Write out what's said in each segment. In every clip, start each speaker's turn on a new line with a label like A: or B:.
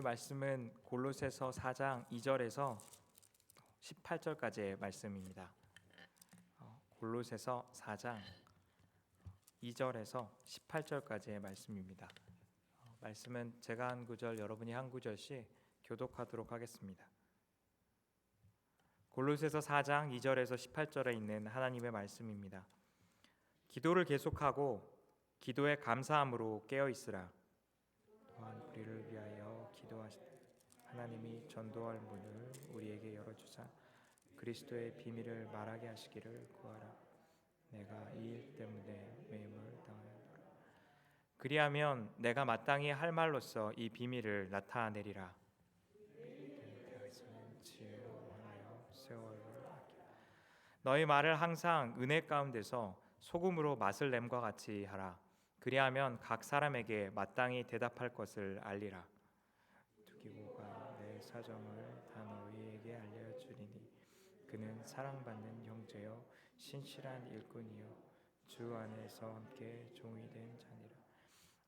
A: 말씀은 골로새서 4장 2절에서 18절까지의 말씀입니다. 골로새서 4장 2절에서 18절까지의 말씀입니다. 말씀은 제가 한 구절, 여러분이 한 구절씩 교독하도록 하겠습니다. 골로새서 4장 2절에서 18절에 있는 하나님의 말씀입니다. 기도를 계속하고 기도에 감사함으로 깨어 있으라. 또한 우리를 위하여 기도하시되 하나님이 전도할 문을 우리에게 열어주사 그리스도의 비밀을 말하게 하시기를 구하라. 내가 이 일 때문에 매임을 당하였노라. 그리하면 내가 마땅히 할 말로써 이 비밀을 나타내리라. 너희 말을 항상 은혜 가운데서 소금으로 맛을 냄과 같이 하라. 그리하면 각 사람에게 마땅히 대답할 것을 알리라. 두기고가 내 사정을 다 너희에게 알려주리니 그는 사랑받는 형제요 신실한 일꾼이요 주 안에서 함께 종이 된 자니라.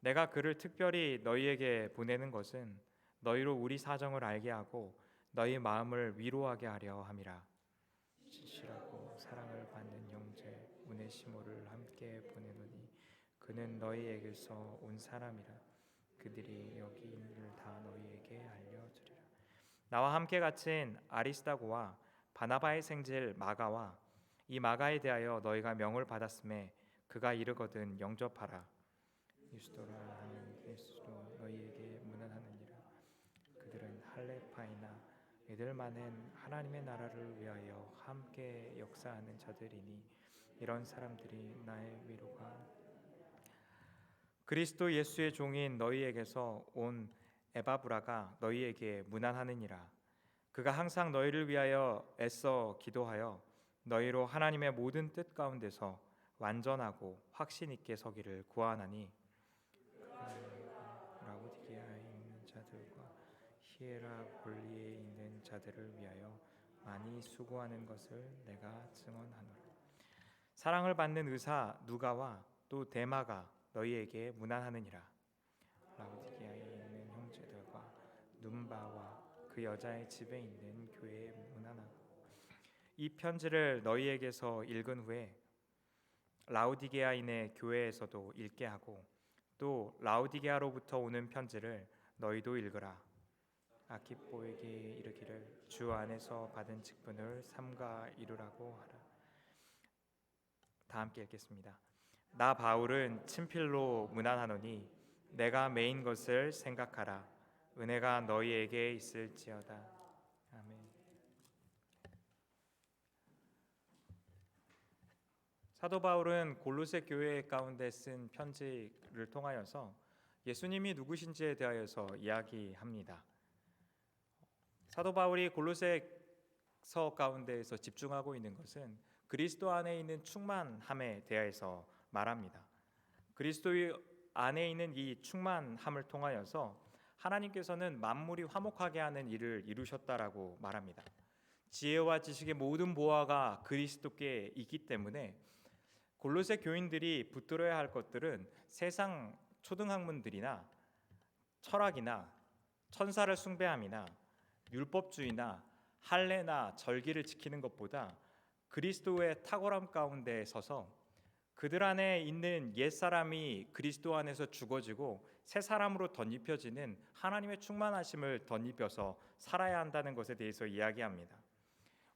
A: 내가 그를 특별히 너희에게 보내는 것은 너희로 우리 사정을 알게 하고 너희 마음을 위로하게 하려 함이라. 신실하고 사랑을 받는 형제 오네시모를 함께 보내노니 그는 너희에게서 온 사람이라. 그들이 여기 있는 일을 다 너희에게 알려주리라. 나와 함께 갇힌 아리스다고와 바나바의 생질 마가와 이 마가에 대하여 너희가 명을 받았음에 그가 이르거든 영접하라. 유스도라 하는 예수도 너희에게 문안하느니라. 그들은 할레파이나 이들만은 하나님의 나라를 위하여 함께 역사하는 자들이니 이런 사람들이 나의 위로가. 그리스도 예수의 종인 너희에게서 온 에바브라가 너희에게 문안하느니라. 그가 항상 너희를 위하여 애써 기도하여 너희로 하나님의 모든 뜻 가운데서 완전하고 확신 있게 서기를 구하나니 라오디게아에 있는 자들과 히에라볼리에 있는 자들을 위하여 많이 수고하는 것을 내가 증언하노라. 사랑을 받는 의사 누가와 또 데마가 너희에게 문안하느니라. 라오디게아에 있는 형제들과 눈바와 그 여자의 집에 있는 교회에 문안하고 이 편지를 너희에게서 읽은 후에 라오디게아인의 교회에서도 읽게 하고 또 라오디게아로부터 오는 편지를 너희도 읽으라. 아키포에게 이르기를 주 안에서 받은 직분을 삼가 이루라고 하라. 다 함께 읽겠습니다. 나 바울은 친필로 문안하노니 내가 매인 것을 생각하라. 은혜가 너희에게 있을지어다. 아멘. 사도 바울은 골로새 교회 가운데 쓴 편지를 통하여서 예수님이 누구신지에 대하여서 이야기합니다. 사도 바울이 골로새서 가운데에서 집중하고 있는 것은 그리스도 안에 있는 충만함에 대해서 말합니다. 그리스도 안에 있는 이 충만함을 통하여서 하나님께서는 만물이 화목하게 하는 일을 이루셨다라고 말합니다. 지혜와 지식의 모든 보화가 그리스도께 있기 때문에 골로새 교인들이 붙들어야 할 것들은 세상 초등학문들이나 철학이나 천사를 숭배함이나 율법주의나 할례나 절기를 지키는 것보다 그리스도의 탁월함 가운데 서서 그들 안에 있는 옛사람이 그리스도 안에서 죽어지고 새 사람으로 덧입혀지는 하나님의 충만하심을 덧입혀서 살아야 한다는 것에 대해서 이야기합니다.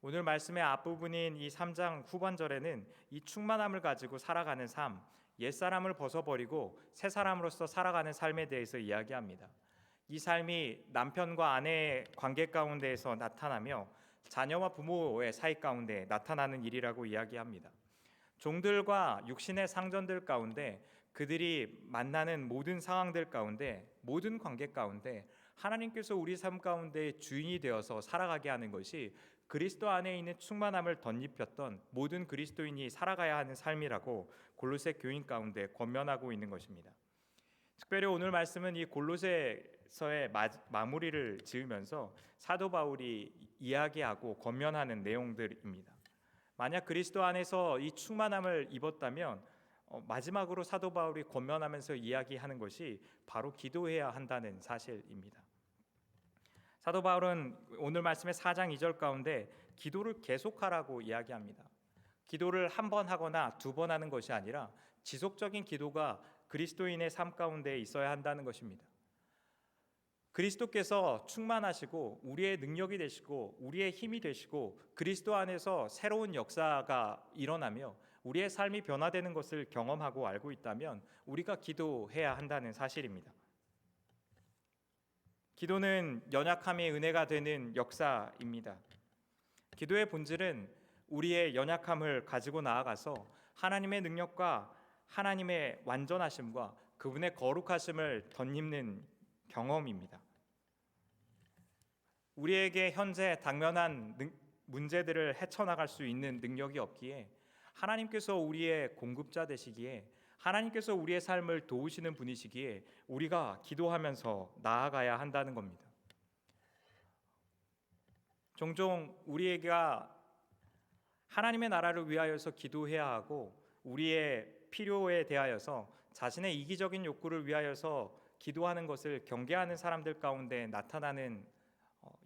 A: 오늘 말씀의 앞부분인 이 3장 후반절에는 이 충만함을 가지고 살아가는 삶, 옛사람을 벗어버리고 새 사람으로서 살아가는 삶에 대해서 이야기합니다. 이 삶이 남편과 아내의 관계 가운데에서 나타나며 자녀와 부모의 사이 가운데 나타나는 일이라고 이야기합니다. 종들과 육신의 상전들 가운데 그들이 만나는 모든 상황들 가운데 모든 관계 가운데 하나님께서 우리 삶 가운데 주인이 되어서 살아가게 하는 것이 그리스도 안에 있는 충만함을 덧입혔던 모든 그리스도인이 살아가야 하는 삶이라고 골로새 교인 가운데 권면하고 있는 것입니다. 특별히 오늘 말씀은 이 골로새서의 마무리를 지으면서 사도 바울이 이야기하고 권면하는 내용들입니다. 만약 그리스도 안에서 이 충만함을 입었다면 마지막으로 사도 바울이 권면하면서 이야기하는 것이 바로 기도해야 한다는 사실입니다. 사도 바울은 오늘 말씀의 4장 2절 가운데 기도를 계속하라고 이야기합니다. 기도를 한 번 하거나 두 번 하는 것이 아니라 지속적인 기도가 그리스도인의 삶 가운데 있어야 한다는 것입니다. 그리스도께서 충만하시고 우리의 능력이 되시고 우리의 힘이 되시고 그리스도 안에서 새로운 역사가 일어나며 우리의 삶이 변화되는 것을 경험하고 알고 있다면 우리가 기도해야 한다는 사실입니다. 기도는 연약함의 은혜가 되는 역사입니다. 기도의 본질은 우리의 연약함을 가지고 나아가서 하나님의 능력과 하나님의 완전하심과 그분의 거룩하심을 덧입는 경험입니다. 우리에게 현재 당면한 문제들을 헤쳐나갈 수 있는 능력이 없기에 하나님께서 우리의 공급자 되시기에 하나님께서 우리의 삶을 도우시는 분이시기에 우리가 기도하면서 나아가야 한다는 겁니다. 종종 우리가 하나님의 나라를 위하여서 기도해야 하고 우리의 필요에 대하여서 자신의 이기적인 욕구를 위하여서 기도하는 것을 경계하는 사람들 가운데 나타나는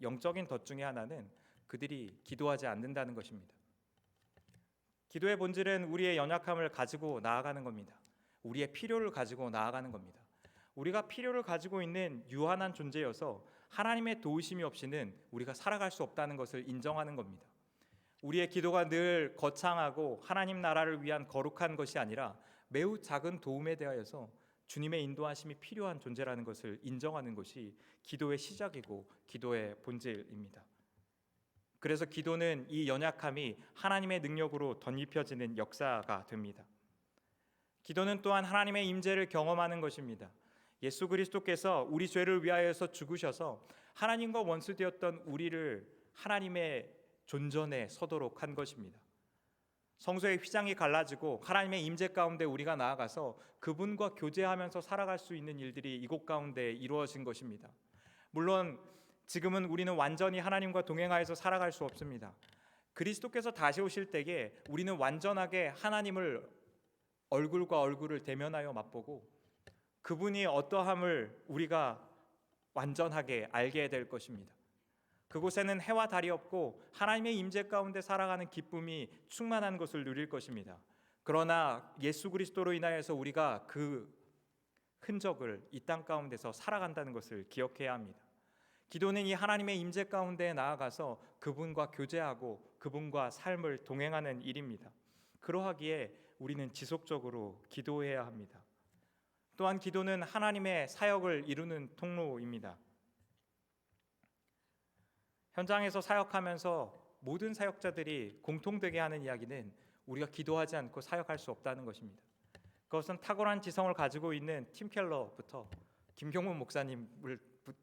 A: 영적인 덫 중에 하나는 그들이 기도하지 않는다는 것입니다. 기도의 본질은 우리의 연약함을 가지고 나아가는 겁니다. 우리의 필요를 가지고 나아가는 겁니다. 우리가 필요를 가지고 있는 유한한 존재여서 하나님의 도우심이 없이는 우리가 살아갈 수 없다는 것을 인정하는 겁니다. 우리의 기도가 늘 거창하고 하나님 나라를 위한 거룩한 것이 아니라 매우 작은 도움에 대하여서 주님의 인도하심이 필요한 존재라는 것을 인정하는 것이 기도의 시작이고 기도의 본질입니다. 그래서 기도는 이 연약함이 하나님의 능력으로 덧입혀지는 역사가 됩니다. 기도는 또한 하나님의 임재를 경험하는 것입니다. 예수 그리스도께서 우리 죄를 위하여서 죽으셔서 하나님과 원수되었던 우리를 하나님의 존전에 서도록 한 것입니다. 성소의 휘장이 갈라지고 하나님의 임재 가운데 우리가 나아가서 그분과 교제하면서 살아갈 수 있는 일들이 이곳 가운데 이루어진 것입니다. 물론 지금은 우리는 완전히 하나님과 동행하여서 살아갈 수 없습니다. 그리스도께서 다시 오실 때에 우리는 완전하게 하나님을 얼굴과 얼굴을 대면하여 맛보고 그분이 어떠함을 우리가 완전하게 알게 될 것입니다. 그곳에는 해와 달이 없고 하나님의 임재 가운데 살아가는 기쁨이 충만한 것을 누릴 것입니다. 그러나 예수 그리스도로 인하여서 우리가 그 흔적을 이 땅 가운데서 살아간다는 것을 기억해야 합니다. 기도는 이 하나님의 임재 가운데 나아가서 그분과 교제하고 그분과 삶을 동행하는 일입니다. 그러하기에 우리는 지속적으로 기도해야 합니다. 또한 기도는 하나님의 사역을 이루는 통로입니다. 현장에서 사역하면서 모든 사역자들이 공통되게 하는 이야기는 우리가 기도하지 않고 사역할 수 없다는 것입니다. 그것은 탁월한 지성을 가지고 있는 팀 켈러부터 김경문 목사님을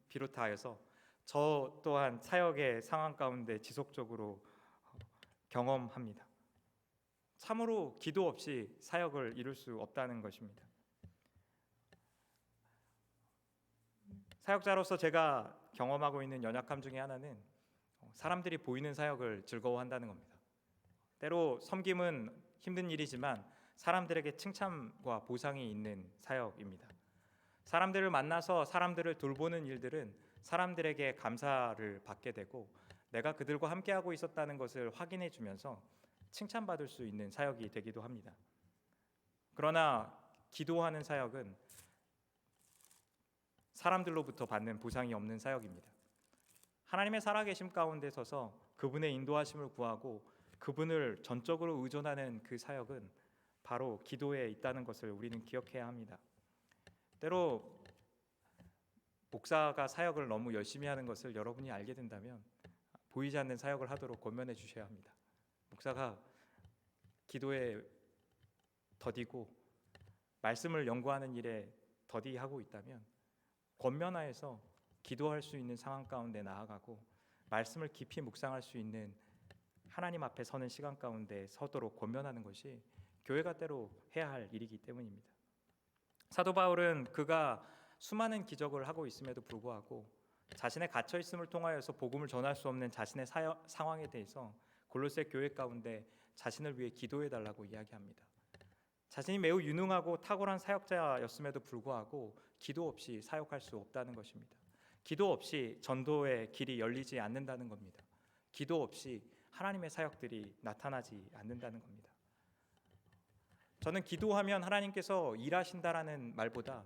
A: 비롯하여서 저 또한 사역의 상황 가운데 지속적으로 경험합니다. 참으로 기도 없이 사역을 이룰 수 없다는 것입니다. 사역자로서 제가 경험하고 있는 연약함 중에 하나는 사람들이 보이는 사역을 즐거워한다는 겁니다. 때로 섬김은 힘든 일이지만 사람들에게 칭찬과 보상이 있는 사역입니다. 사람들을 만나서 사람들을 돌보는 일들은 사람들에게 감사를 받게 되고 내가 그들과 함께하고 있었다는 것을 확인해 주면서 칭찬받을 수 있는 사역이 되기도 합니다. 그러나 기도하는 사역은 사람들로부터 받는 보상이 없는 사역입니다. 하나님의 살아계심 가운데 서서 그분의 인도하심을 구하고 그분을 전적으로 의존하는 그 사역은 바로 기도에 있다는 것을 우리는 기억해야 합니다. 때로 목사가 사역을 너무 열심히 하는 것을 여러분이 알게 된다면 보이지 않는 사역을 하도록 권면해 주셔야 합니다. 목사가 기도에 더디고 말씀을 연구하는 일에 더디하고 있다면 권면하여서 기도할 수 있는 상황 가운데 나아가고 말씀을 깊이 묵상할 수 있는 하나님 앞에 서는 시간 가운데 서도록 권면하는 것이 교회가 때로 해야 할 일이기 때문입니다. 사도 바울은 그가 수많은 기적을 하고 있음에도 불구하고 자신의 갇혀 있음을 통하여서 복음을 전할 수 없는 자신의 상황에 대해서 골로새 교회 가운데 자신을 위해 기도해 달라고 이야기합니다. 자신이 매우 유능하고 탁월한 사역자였음에도 불구하고 기도 없이 사역할 수 없다는 것입니다. 기도 없이 전도의 길이 열리지 않는다는 겁니다. 기도 없이 하나님의 사역들이 나타나지 않는다는 겁니다. 저는 기도하면 하나님께서 일하신다라는 말보다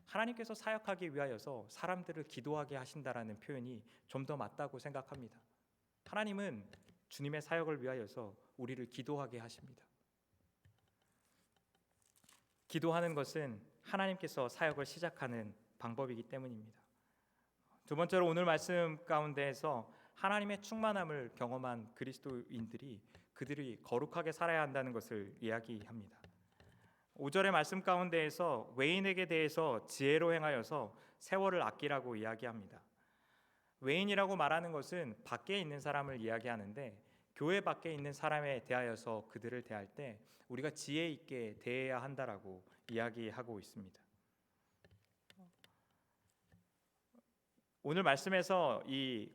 A: 하나님께서 사역하기 위하여서 사람들을 기도하게 하신다라는 표현이 좀 더 맞다고 생각합니다. 하나님은 주님의 사역을 위하여서 우리를 기도하게 하십니다. 기도하는 것은 하나님께서 사역을 시작하는 방법이기 때문입니다. 두 번째로 오늘 말씀 가운데에서 하나님의 충만함을 경험한 그리스도인들이 그들이 거룩하게 살아야 한다는 것을 이야기합니다. 5절의 말씀 가운데에서 외인에게 대해서 지혜로 행하여서 세월을 아끼라고 이야기합니다. 외인이라고 말하는 것은 밖에 있는 사람을 이야기하는데 교회 밖에 있는 사람에 대하여서 그들을 대할 때 우리가 지혜 있게 대해야 한다라고 이야기하고 있습니다. 오늘 말씀에서 이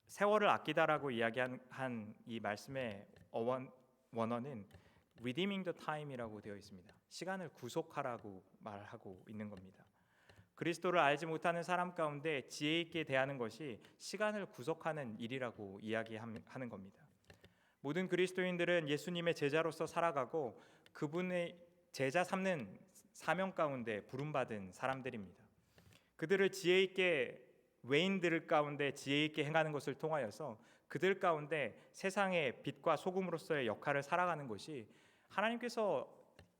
A: 세월을 아끼다라고 이야기한 이 말씀의 원어는 redeeming the time이라고 되어 있습니다. 시간을 구속하라고 말하고 있는 겁니다. 그리스도를 알지 못하는 사람 가운데 지혜 있게 대하는 것이 시간을 구속하는 일이라고 이야기하는 겁니다. 모든 그리스도인들은 예수님의 제자로서 살아가고 그분의 제자 삼는 사명 가운데 부름받은 사람들입니다. 그들을 지혜 있게 외인들 가운데 지혜 있게 행하는 것을 통하여서 그들 가운데 세상의 빛과 소금으로서의 역할을 살아가는 것이 하나님께서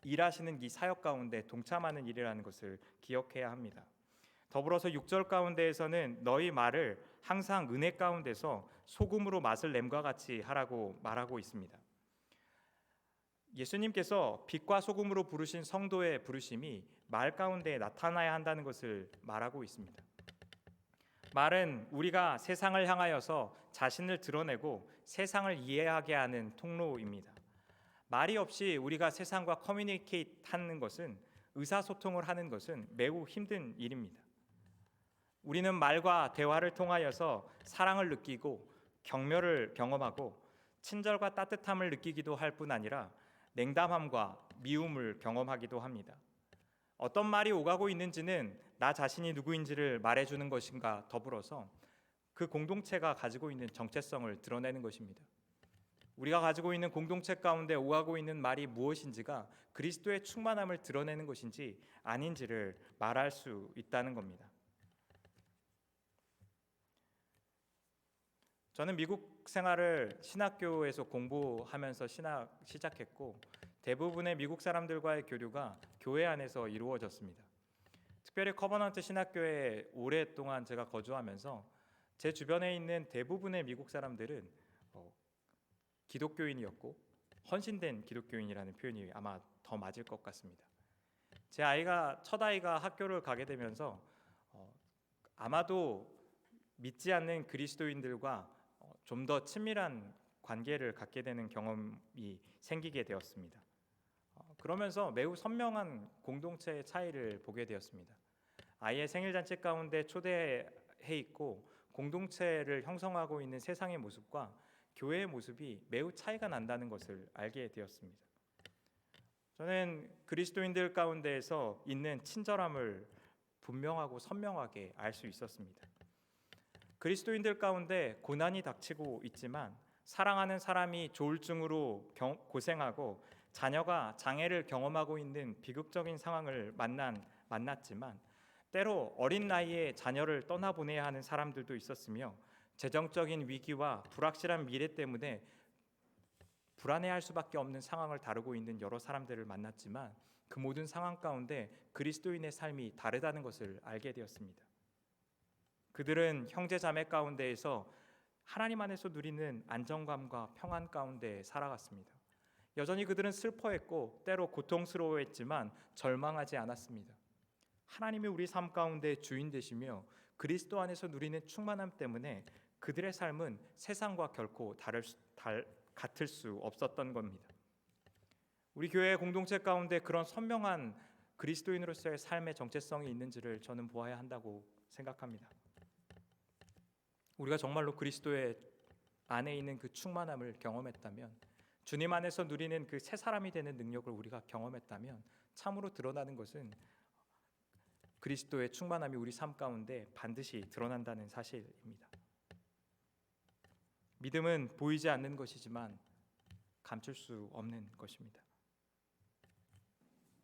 A: 일하시는 이 사역 가운데 동참하는 일이라는 것을 기억해야 합니다. 더불어서 6절 가운데에서는 너희 말을 항상 은혜 가운데서 소금으로 맛을 냄과 같이 하라고 말하고 있습니다. 예수님께서 빛과 소금으로 부르신 성도의 부르심이 말 가운데 나타나야 한다는 것을 말하고 있습니다. 말은 우리가 세상을 향하여서 자신을 드러내고 세상을 이해하게 하는 통로입니다. 말이 없이 우리가 세상과 커뮤니케이트 하는 것은, 의사소통을 하는 것은 매우 힘든 일입니다. 우리는 말과 대화를 통하여서 사랑을 느끼고 격려를 경험하고 친절과 따뜻함을 느끼기도 할 뿐 아니라 냉담함과 미움을 경험하기도 합니다. 어떤 말이 오가고 있는지는 나 자신이 누구인지를 말해주는 것인가 더불어서 그 공동체가 가지고 있는 정체성을 드러내는 것입니다. 우리가 가지고 있는 공동체 가운데 오가고 있는 말이 무엇인지가 그리스도의 충만함을 드러내는 것인지 아닌지를 말할 수 있다는 겁니다. 저는 미국 생활을 신학교에서 공부하면서 시작했고 대부분의 미국 사람들과의 교류가 교회 안에서 이루어졌습니다. 특별히 커버넌트 신학교에 오랫동안 제가 거주하면서 제 주변에 있는 대부분의 미국 사람들은 기독교인이었고 헌신된 기독교인이라는 표현이 아마 더 맞을 것 같습니다. 제 첫 아이가 학교를 가게 되면서 아마도 믿지 않는 그리스도인들과 좀 더 친밀한 관계를 갖게 되는 경험이 생기게 되었습니다. 그러면서 매우 선명한 공동체의 차이를 보게 되었습니다. 아이의 생일잔치 가운데 초대해 있고 공동체를 형성하고 있는 세상의 모습과 교회의 모습이 매우 차이가 난다는 것을 알게 되었습니다. 저는 그리스도인들 가운데에서 있는 친절함을 분명하고 선명하게 알 수 있었습니다. 그리스도인들 가운데 고난이 닥치고 있지만 사랑하는 사람이 조울증으로 고생하고 자녀가 장애를 경험하고 있는 비극적인 상황을 만났지만 때로 어린 나이에 자녀를 떠나보내야 하는 사람들도 있었으며 재정적인 위기와 불확실한 미래 때문에 불안해할 수밖에 없는 상황을 다루고 있는 여러 사람들을 만났지만 그 모든 상황 가운데 그리스도인의 삶이 다르다는 것을 알게 되었습니다. 그들은 형제 자매 가운데에서 하나님 안에서 누리는 안정감과 평안 가운데 살아갔습니다. 여전히 그들은 슬퍼했고 때로 고통스러워했지만 절망하지 않았습니다. 하나님이 우리 삶 가운데 주인 되시며 그리스도 안에서 누리는 충만함 때문에 그들의 삶은 세상과 결코 같을 수 없었던 겁니다. 우리 교회 공동체 가운데 그런 선명한 그리스도인으로서의 삶의 정체성이 있는지를 저는 보아야 한다고 생각합니다. 우리가 정말로 그리스도의 안에 있는 그 충만함을 경험했다면, 주님 안에서 누리는 그 새 사람이 되는 능력을 우리가 경험했다면 참으로 드러나는 것은 그리스도의 충만함이 우리 삶 가운데 반드시 드러난다는 사실입니다. 믿음은 보이지 않는 것이지만 감출 수 없는 것입니다.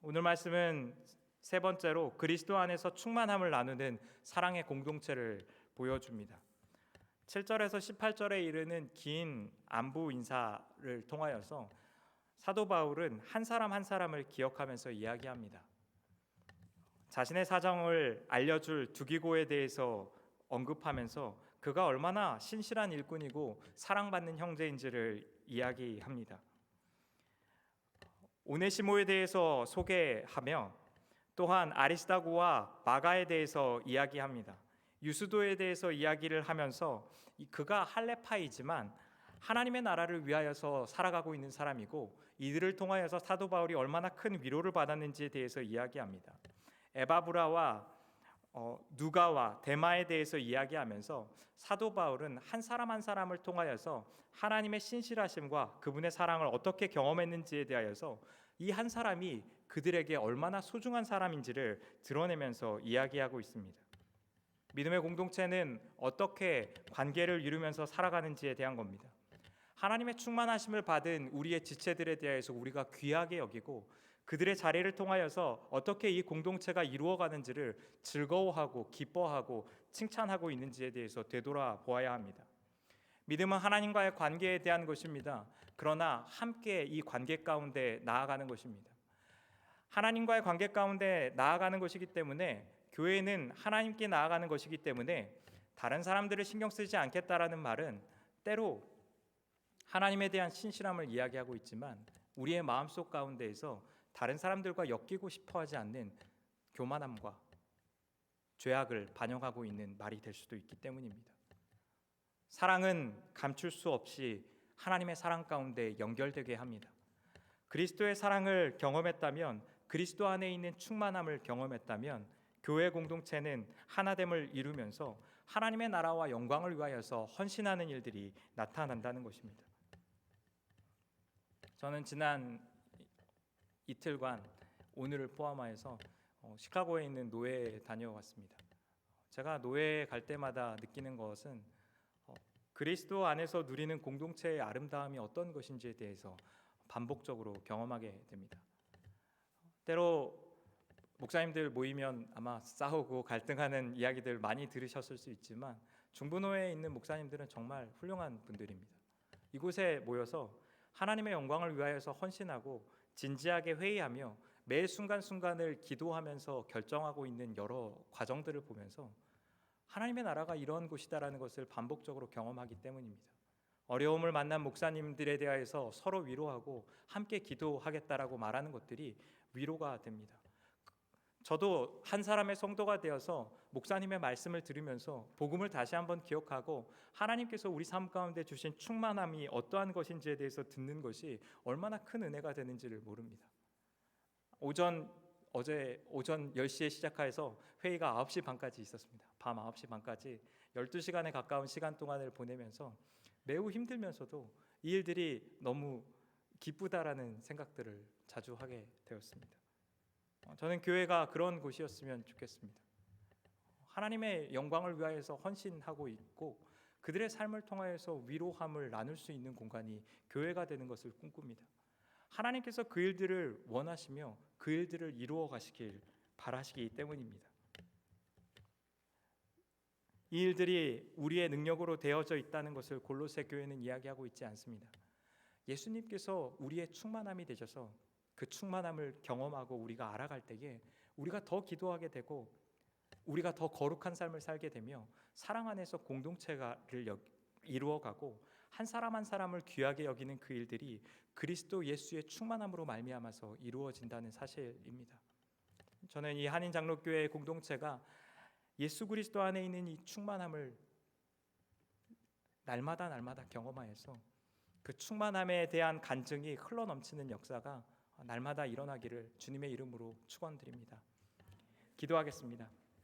A: 오늘 말씀은 세 번째로 그리스도 안에서 충만함을 나누는 사랑의 공동체를 보여줍니다. 7절에서 18절에 이르는 긴 안부 인사를 통하여서 사도 바울은 한 사람 한 사람을 기억하면서 이야기합니다. 자신의 사정을 알려줄 두기고에 대해서 언급하면서 그가 얼마나 신실한 일꾼이고 사랑받는 형제인지를 이야기합니다. 오네시모에 대해서 소개하며 또한 아리스다고와 마가에 대해서 이야기합니다. 유스도에 대해서 이야기를 하면서 그가 할레파이지만 하나님의 나라를 위하여서 살아가고 있는 사람이고 이들을 통하여서 사도 바울이 얼마나 큰 위로를 받았는지에 대해서 이야기합니다. 에바브라와 누가와 데마에 대해서 이야기하면서 사도 바울은 한 사람 한 사람을 통하여서 하나님의 신실하심과 그분의 사랑을 어떻게 경험했는지에 대하여서 이 한 사람이 그들에게 얼마나 소중한 사람인지를 드러내면서 이야기하고 있습니다. 믿음의 공동체는 어떻게 관계를 이루면서 살아가는지에 대한 겁니다. 하나님의 충만하심을 받은 우리의 지체들에 대해서 우리가 귀하게 여기고 그들의 자리를 통하여서 어떻게 이 공동체가 이루어가는지를 즐거워하고 기뻐하고 칭찬하고 있는지에 대해서 되돌아보아야 합니다. 믿음은 하나님과의 관계에 대한 것입니다. 그러나 함께 이 관계 가운데 나아가는 것입니다. 하나님과의 관계 가운데 나아가는 것이기 때문에 교회는 하나님께 나아가는 것이기 때문에 다른 사람들을 신경 쓰지 않겠다라는 말은 때로 하나님에 대한 신실함을 이야기하고 있지만 우리의 마음속 가운데에서 다른 사람들과 엮이고 싶어하지 않는 교만함과 죄악을 반영하고 있는 말이 될 수도 있기 때문입니다. 사랑은 감출 수 없이 하나님의 사랑 가운데 연결되게 합니다. 그리스도의 사랑을 경험했다면, 그리스도 안에 있는 충만함을 경험했다면 교회 공동체는 하나됨을 이루면서 하나님의 나라와 영광을 위하여서 헌신하는 일들이 나타난다는 것입니다. 저는 지난 이틀간 오늘을 포함하여서 시카고에 있는 노회에 다녀왔습니다. 제가 노회에 갈 때마다 느끼는 것은 그리스도 안에서 누리는 공동체의 아름다움이 어떤 것인지에 대해서 반복적으로 경험하게 됩니다. 때로 목사님들 모이면 아마 싸우고 갈등하는 이야기들 많이 들으셨을 수 있지만 중부노회에 있는 목사님들은 정말 훌륭한 분들입니다. 이곳에 모여서 하나님의 영광을 위하여서 헌신하고 진지하게 회의하며 매 순간순간을 기도하면서 결정하고 있는 여러 과정들을 보면서 하나님의 나라가 이런 곳이다라는 것을 반복적으로 경험하기 때문입니다. 어려움을 만난 목사님들에 대해서 서로 위로하고 함께 기도하겠다라고 말하는 것들이 위로가 됩니다. 저도 한 사람의 성도가 되어서 목사님의 말씀을 들으면서 복음을 다시 한번 기억하고 하나님께서 우리 삶 가운데 주신 충만함이 어떠한 것인지에 대해서 듣는 것이 얼마나 큰 은혜가 되는지를 모릅니다. 어제 오전 10시에 시작해서 회의가 9시 반까지 있었습니다. 밤 9시 반까지 12시간에 가까운 시간 동안을 보내면서 매우 힘들면서도 이 일들이 너무 기쁘다라는 생각들을 자주 하게 되었습니다. 저는 교회가 그런 곳이었으면 좋겠습니다. 하나님의 영광을 위하여서 헌신하고 있고 그들의 삶을 통하여서 위로함을 나눌 수 있는 공간이 교회가 되는 것을 꿈꿉니다. 하나님께서 그 일들을 원하시며 그 일들을 이루어 가시길 바라시기 때문입니다. 이 일들이 우리의 능력으로 되어져 있다는 것을 골로새 교회는 이야기하고 있지 않습니다. 예수님께서 우리의 충만함이 되셔서 그 충만함을 경험하고 우리가 알아갈 때에 우리가 더 기도하게 되고 우리가 더 거룩한 삶을 살게 되며 사랑 안에서 공동체를 이루어가고 한 사람 한 사람을 귀하게 여기는 그 일들이 그리스도 예수의 충만함으로 말미암아서 이루어진다는 사실입니다. 저는 이 한인 장로교회의 공동체가 예수 그리스도 안에 있는 이 충만함을 날마다 경험하여서 그 충만함에 대한 간증이 흘러넘치는 역사가 날마다 일어나기를 주님의 이름으로 축원드립니다. 기도하겠습니다.